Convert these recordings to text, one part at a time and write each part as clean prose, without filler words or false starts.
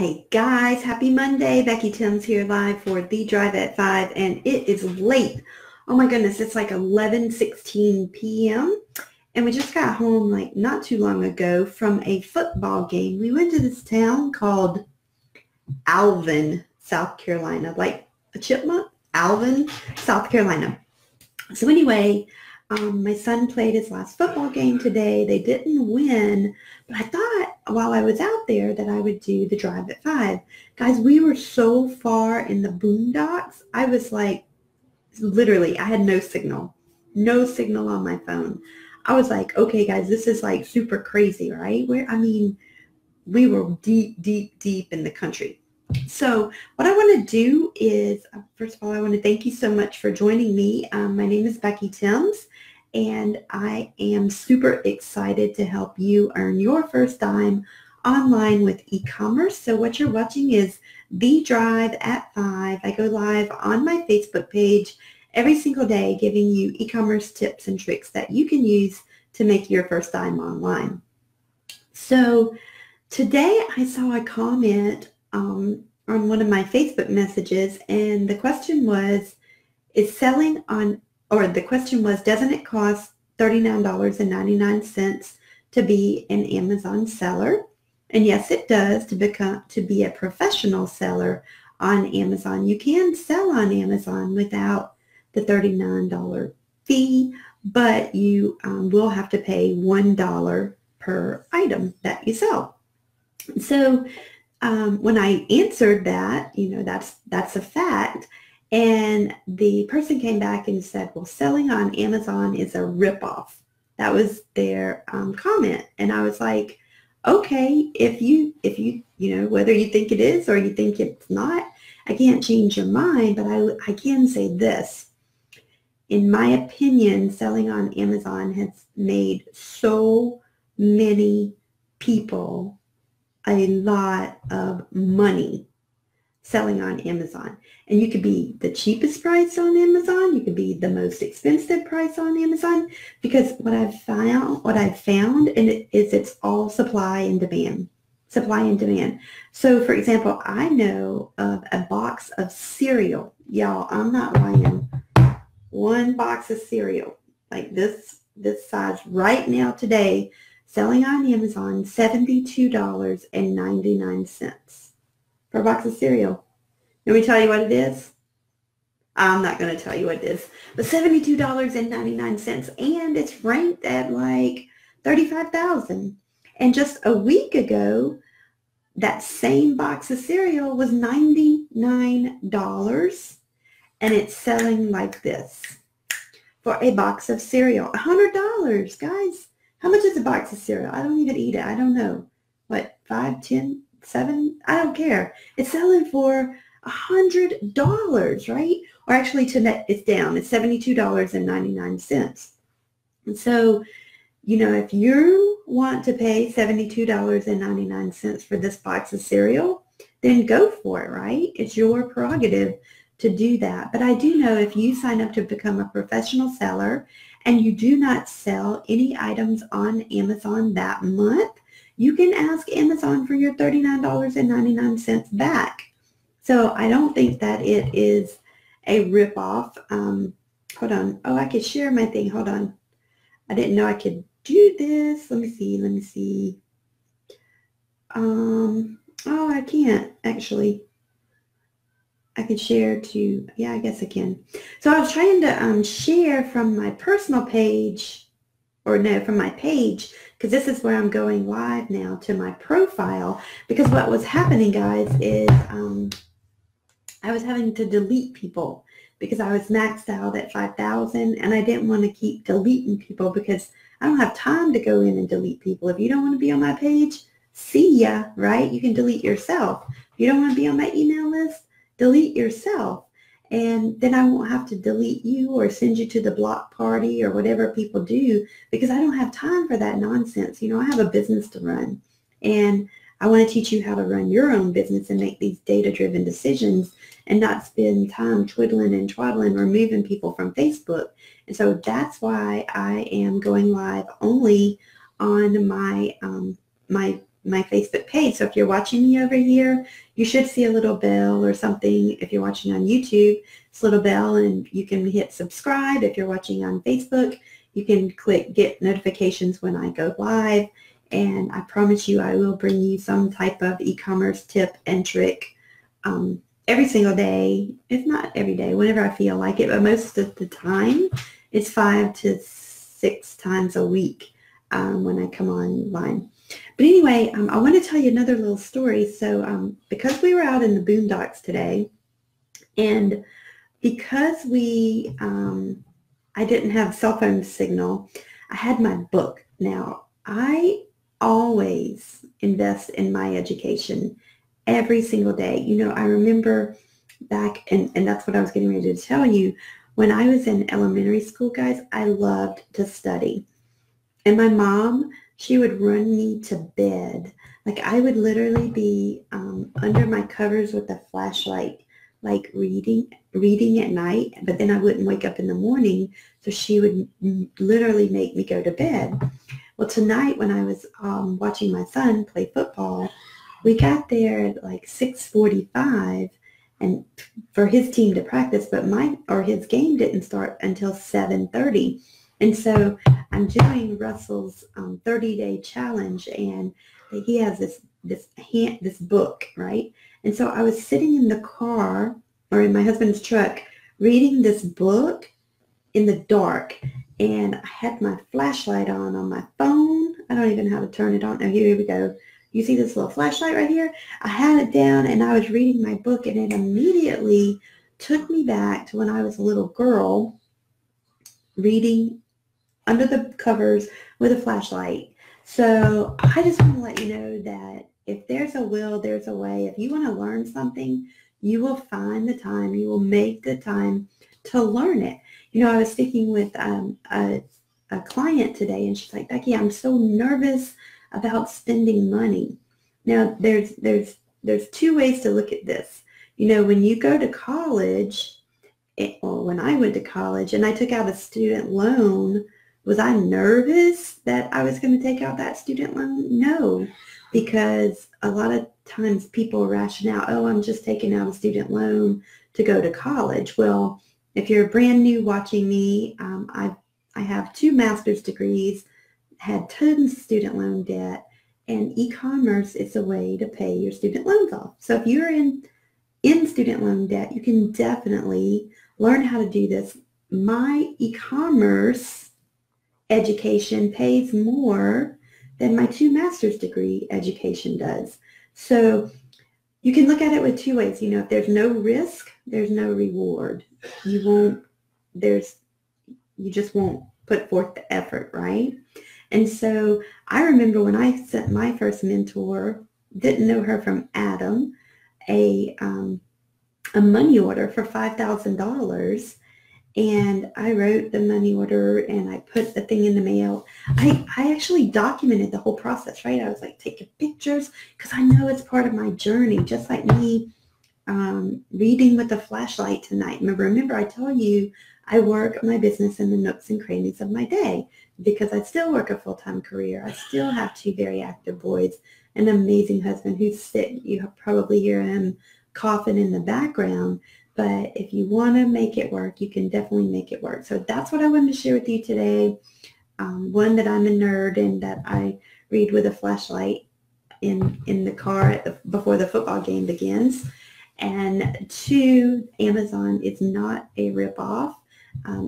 Hey guys, happy Monday. Becky Thames here live for The Drive at 5, and it is late. Oh my goodness, it's like 11:16 p.m. and we just got home like not too long ago from a football game. We went to this town called Alvin, South Carolina, like a chipmunk. Alvin, South Carolina. So anyway, my son played his last football game today. They didn't win, but I thought while I was out there that I would do the drive at 5. Guys, we were so far in the boondocks. I was like, literally, I had no signal on my phone. I was like, okay, guys, this is like super crazy, right? We were deep, deep, deep in the country. So what I want to do is, first of all, I want to thank you so much for joining me. My name is Becky Thames, and I am super excited to help you earn your first dime online with e-commerce. So what you're watching is The Drive at 5. I go live on my Facebook page every single day, giving you e-commerce tips and tricks that you can use to make your first dime online. So today I saw a comment on one of my Facebook messages, and the question was, doesn't it cost $39.99 to be an Amazon seller? And yes, it does. To be a professional seller on Amazon, you can sell on Amazon without the $39 fee, but you will have to pay $1 per item that you sell. So when I answered that, that's a fact. And the person came back and said, well, selling on Amazon is a ripoff. That was their comment. And I was like, okay, if you, whether you think it is or you think it's not, I can't change your mind, but I can say this. In my opinion, selling on Amazon has made so many people a lot of money selling on Amazon. And you could be the cheapest price on Amazon. You could be the most expensive price on Amazon, because what I've found is it's all supply and demand. Supply and demand. So for example, I know of a box of cereal. Y'all, I'm not lying. One box of cereal like this size right now today, selling on Amazon, $72.99 for a box of cereal. Let me tell you what it is. I'm not going to tell you what it is, but $72.99, and it's ranked at like 35,000. And just a week ago, that same box of cereal was $99, and it's selling like this for a box of cereal. $100, guys. How much is a box of cereal? I don't even eat it. I don't know. What, 5, 10, 7? I don't care. It's selling for $100, right? Or actually, tonight it's down. It's $72.99. And so, if you want to pay $72.99 for this box of cereal, then go for it, right? It's your prerogative to do that. But I do know if you sign up to become a professional seller and you do not sell any items on Amazon that month, you can ask Amazon for your $39.99 back. So I don't think that it is a ripoff. Hold on. Oh, I could share my thing. Hold on. I didn't know I could do this. Let me see. Oh, I can't actually. I can share to, yeah, I guess I can. So I was trying to share from my personal page, from my page, because this is where I'm going live now, to my profile, because what was happening, guys, is I was having to delete people because I was maxed out at 5,000, and I didn't want to keep deleting people because I don't have time to go in and delete people. If you don't want to be on my page, see ya, right? You can delete yourself. If you don't want to be on my email list, delete yourself, and then I won't have to delete you or send you to the block party or whatever people do, because I don't have time for that nonsense. I have a business to run, and I want to teach you how to run your own business and make these data-driven decisions and not spend time twiddling and twaddling, removing people from Facebook. And so that's why I am going live only on my my Facebook page. So if you're watching me over here, you should see a little bell or something. If you're watching on YouTube, it's a little bell, and you can hit subscribe. If you're watching on Facebook, you can click get notifications when I go live. And I promise you, I will bring you some type of e-commerce tip and trick every single day, if not every day, whenever I feel like it. But most of the time, it's 5 to 6 times a week when I come online. But anyway, I want to tell you another little story. So because we were out in the boondocks today, and because I didn't have cell phone signal, I had my book. Now, I always invest in my education every single day. You know, I remember back, and that's what I was getting ready to tell you, when I was in elementary school, guys, I loved to study. And my mom, she would run me to bed. Like I would literally be under my covers with a flashlight, like reading at night, but then I wouldn't wake up in the morning. So she would literally make me go to bed. Well, tonight when I was watching my son play football, we got there at like 6:45 and for his team to practice, but his game didn't start until 7:30. And so I'm doing Russell's 30-day challenge, and he has this book, right? And so I was sitting in the car or in my husband's truck reading this book in the dark, and I had my flashlight on my phone. I don't even know how to turn it on. Oh, here we go. You see this little flashlight right here? I had it down, and I was reading my book, and it immediately took me back to when I was a little girl reading under the covers with a flashlight. So I just want to let you know that if there's a will, there's a way. If you want to learn something, you will find the time. You will make the time to learn it. You know, I was speaking with a client today, and she's like, Becky, I'm so nervous about spending money. Now, there's 2 ways to look at this. You know, when you go to college, or when I went to college and I took out a student loan, was I nervous that I was going to take out that student loan? No, because a lot of times people ration out, oh, I'm just taking out a student loan to go to college. Well, if you're brand new watching me, I have 2 master's degrees, had tons of student loan debt, and e-commerce is a way to pay your student loans off. So if you're in student loan debt, you can definitely learn how to do this. My e-commerce education pays more than my 2 master's degree education does. So you can look at it with 2 ways. You know, if there's no risk, there's no reward. You just won't put forth the effort, right? And so I remember when I sent my first mentor, didn't know her from Adam, a money order for $5,000. And I wrote the money order and I put the thing in the mail. I actually documented the whole process, right? I was like taking pictures because I know it's part of my journey, just like me reading with a flashlight tonight. Remember I told you I work my business in the nooks and crannies of my day because I still work a full-time career. I still have 2 very active boys, an amazing husband who's sick. You probably hear him coughing in the background. But if you want to make it work, you can definitely make it work. So that's what I wanted to share with you today. One, that I'm a nerd and that I read with a flashlight in the car before the football game begins. And 2, Amazon is not a ripoff.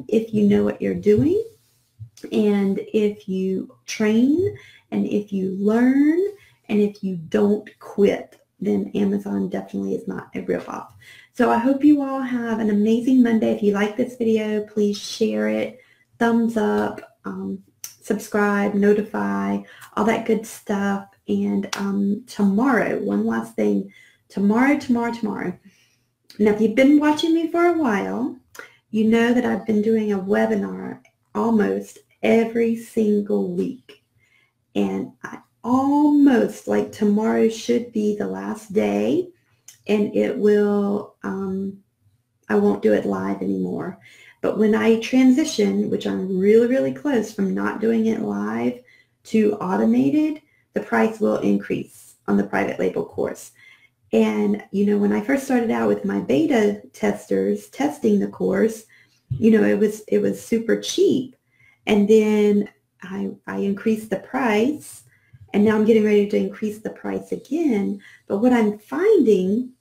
If you know what you're doing, and if you train, and if you learn, and if you don't quit, then Amazon definitely is not a ripoff. So I hope you all have an amazing Monday. If you like this video, please share it, thumbs up, subscribe, notify, all that good stuff. And tomorrow, one last thing, tomorrow. Now, if you've been watching me for a while, you know that I've been doing a webinar almost every single week. And I almost, like tomorrow should be the last day, and it will, I won't do it live anymore. But when I transition, which I'm really, really close from not doing it live to automated, the price will increase on the private label course. And, when I first started out with my beta testers testing the course, it was super cheap. And then I increased the price, and now I'm getting ready to increase the price again. But what I'm finding,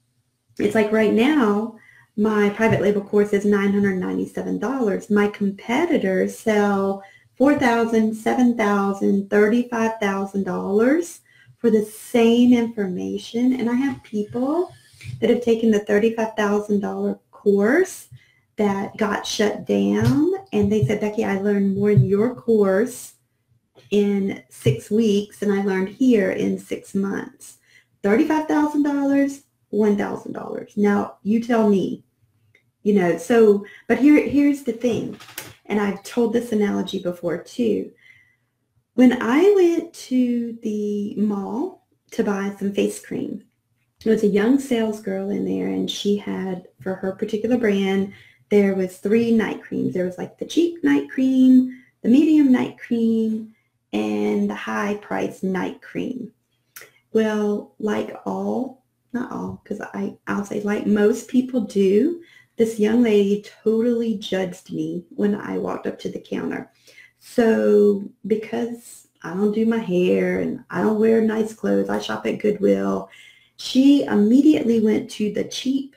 it's like right now, my private label course is $997. My competitors sell $4,000, $7,000, $35,000 for the same information. And I have people that have taken the $35,000 course that got shut down. And they said, Becky, I learned more in your course in 6 weeks than I learned here in 6 months. $35,000, $1,000. Now, you tell me, but here's the thing. And I've told this analogy before too. When I went to the mall to buy some face cream, there was a young sales girl in there, and she had, for her particular brand, there was 3 night creams. There was like the cheap night cream, the medium night cream, and the high price night cream. Well, like not all, because I'll say like most people do, this young lady totally judged me when I walked up to the counter. So because I don't do my hair and I don't wear nice clothes, I shop at Goodwill, she immediately went to the cheap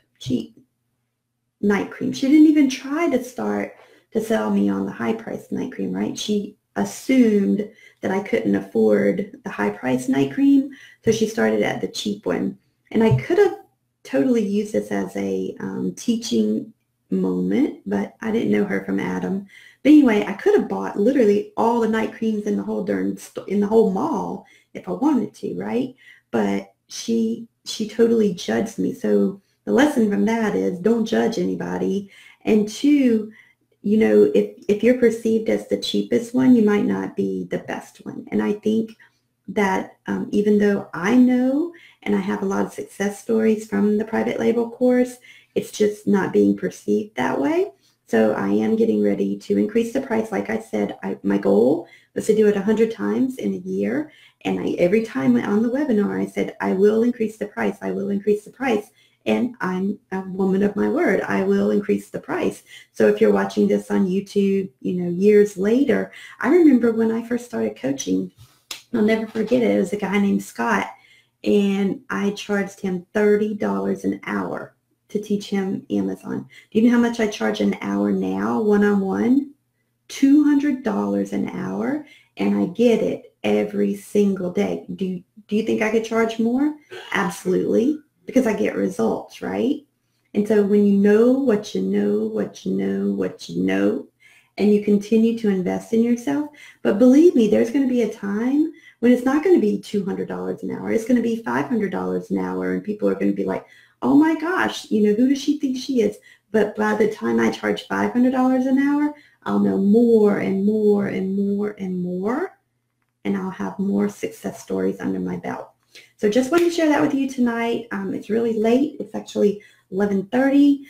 night cream. She didn't even try to start to sell me on the high price night cream, right? She assumed that I couldn't afford the high price night cream, so she started at the cheap one. And I could have totally used this as a teaching moment, but I didn't know her from Adam. But anyway, I could have bought literally all the night creams in the whole mall if I wanted to, right? But she totally judged me. So the lesson from that is don't judge anybody. And 2, if you're perceived as the cheapest one, you might not be the best one. And I think that even though I know and I have a lot of success stories from the private label course, it's just not being perceived that way. So I am getting ready to increase the price. Like I said, my goal was to do it 100 times in a year. And every time on the webinar, I said, I will increase the price. I will increase the price. And I'm a woman of my word. I will increase the price. So if you're watching this on YouTube, years later, I remember when I first started coaching, I'll never forget it. It was a guy named Scott, and I charged him $30 an hour to teach him Amazon. Do you know how much I charge an hour now, one-on-one? $200 an hour, and I get it every single day. Do you think I could charge more? Absolutely, because I get results, right? And so when you know what you know, what you know, what you know, and you continue to invest in yourself. But believe me, there's going to be a time when it's not going to be $200 an hour. It's going to be $500 an hour, and people are going to be like, oh my gosh, who does she think she is? But by the time I charge $500 an hour, I'll know more and more and more and more, and I'll have more success stories under my belt. So just wanted to share that with you tonight. It's really late. It's actually 11:30.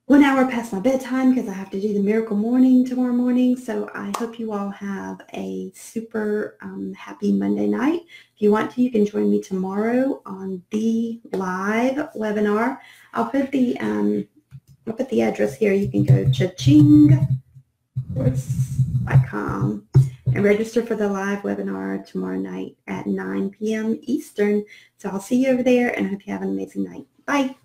1 hour past my bedtime because I have to do the miracle morning tomorrow morning. So I hope you all have a super happy Monday night. If you want to, you can join me tomorrow on the live webinar. I'll put the address here. You can go chaching.com and register for the live webinar tomorrow night at 9 p.m. Eastern. So I'll see you over there, and I hope you have an amazing night. Bye.